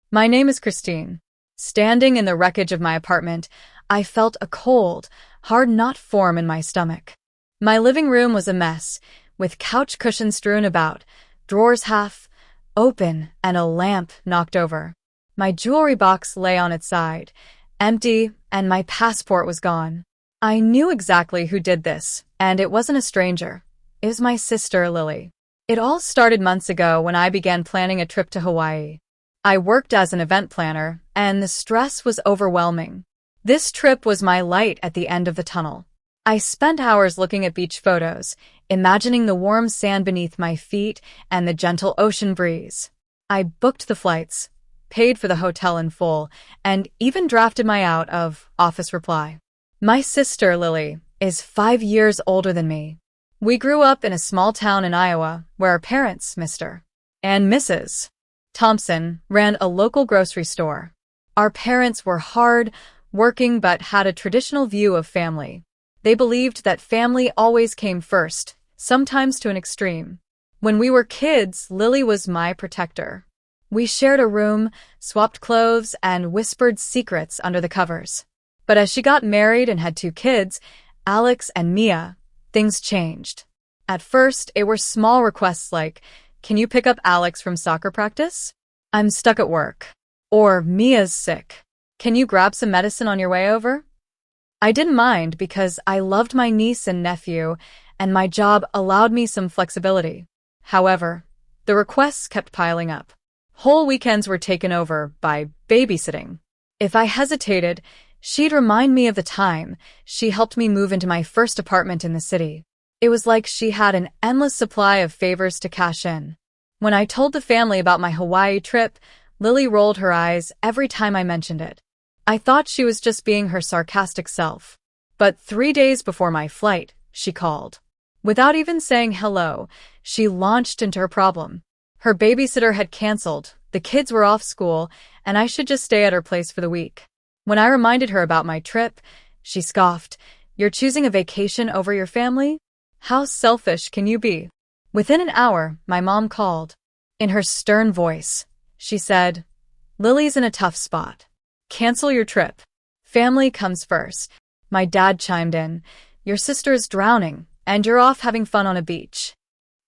My name is Christine. Standing in the wreckage of my apartment, I felt a cold, hard knot form in my stomach. My living room was a mess, with couch cushions strewn about, drawers half open, and a lamp knocked over. My jewelry box lay on its side, empty, and my passport was gone. I knew exactly who did this, and it wasn't a stranger. It was my sister, Lily. It all started months ago when I began planning a trip to Hawaii. I worked as an event planner, and the stress was overwhelming. This trip was my light at the end of the tunnel. I spent hours looking at beach photos, imagining the warm sand beneath my feet and the gentle ocean breeze. I booked the flights, paid for the hotel in full, and even drafted my out of office reply. My sister, Lily, is 5 years older than me. We grew up in a small town in Iowa where our parents, Mr. and Mrs. Thompson, ran a local grocery store. Our parents were hard working but had a traditional view of family. They believed that family always came first, sometimes to an extreme. When we were kids, Lily was my protector. We shared a room, swapped clothes, and whispered secrets under the covers. But as she got married and had 2 kids, Alex and Mia, things changed. At first, it were small requests like, "Can you pick up Alex from soccer practice? I'm stuck at work." Or, "Mia's sick. Can you grab some medicine on your way over?" I didn't mind because I loved my niece and nephew, and my job allowed me some flexibility. However, the requests kept piling up. Whole weekends were taken over by babysitting. If I hesitated, she'd remind me of the time she helped me move into my first apartment in the city. It was like she had an endless supply of favors to cash in. When I told the family about my Hawaii trip, Lily rolled her eyes every time I mentioned it. I thought she was just being her sarcastic self. But 3 days before my flight, she called. Without even saying hello, she launched into her problem. Her babysitter had canceled, the kids were off school, and I should just stay at her place for the week. When I reminded her about my trip, she scoffed. "You're choosing a vacation over your family? How selfish can you be?" Within an hour, my mom called. In her stern voice, she said, "Lily's in a tough spot. Cancel your trip. Family comes first." My dad chimed in, "Your sister is drowning, and you're off having fun on a beach."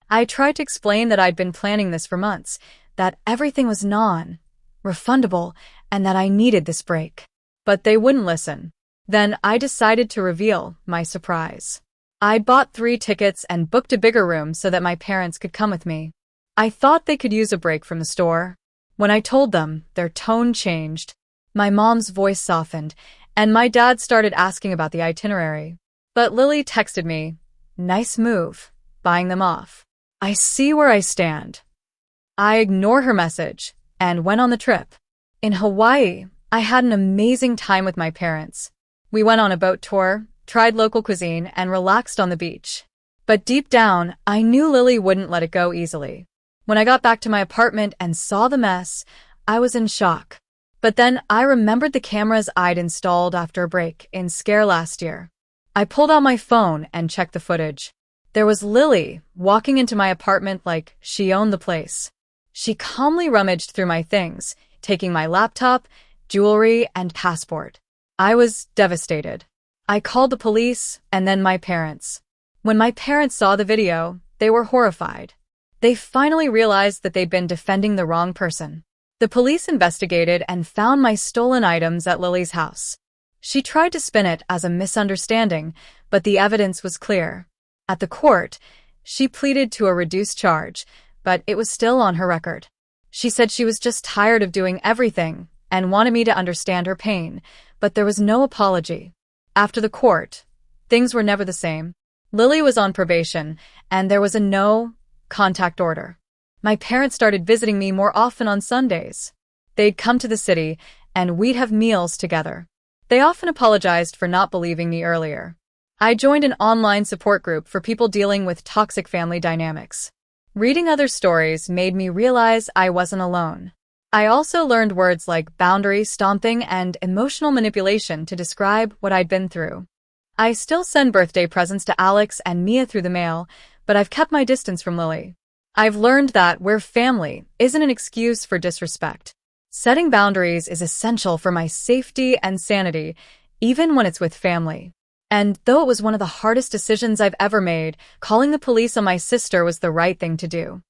I tried to explain that I'd been planning this for months, that everything was non-refundable, and that I needed this break. But they wouldn't listen. Then I decided to reveal my surprise. I bought 3 tickets and booked a bigger room so that my parents could come with me. I thought they could use a break from the store. When I told them, their tone changed. My mom's voice softened, and my dad started asking about the itinerary. But Lily texted me, "Nice move, buying them off. I see where I stand." I ignored her message and went on the trip. In Hawaii, I had an amazing time with my parents. We went on a boat tour, tried local cuisine, and relaxed on the beach. But deep down, I knew Lily wouldn't let it go easily. When I got back to my apartment and saw the mess, I was in shock. But then I remembered the cameras I'd installed after a break in Scare last year. I pulled out my phone and checked the footage. There was Lily walking into my apartment like she owned the place. She calmly rummaged through my things, taking my laptop, jewelry, and passport. I was devastated. I called the police and then my parents. When my parents saw the video, they were horrified. They finally realized that they'd been defending the wrong person. The police investigated and found my stolen items at Lily's house. She tried to spin it as a misunderstanding, but the evidence was clear. At the court, she pleaded to a reduced charge, but it was still on her record. She said she was just tired of doing everything and wanted me to understand her pain, but there was no apology. After the court, things were never the same. Lily was on probation, and there was a no-contact order. My parents started visiting me more often on Sundays. They'd come to the city, and we'd have meals together. They often apologized for not believing me earlier. I joined an online support group for people dealing with toxic family dynamics. Reading other stories made me realize I wasn't alone. I also learned words like boundary stomping and emotional manipulation to describe what I'd been through. I still send birthday presents to Alex and Mia through the mail, but I've kept my distance from Lily. I've learned that we're family isn't an excuse for disrespect. Setting boundaries is essential for my safety and sanity, even when it's with family. And though it was one of the hardest decisions I've ever made, calling the police on my sister was the right thing to do.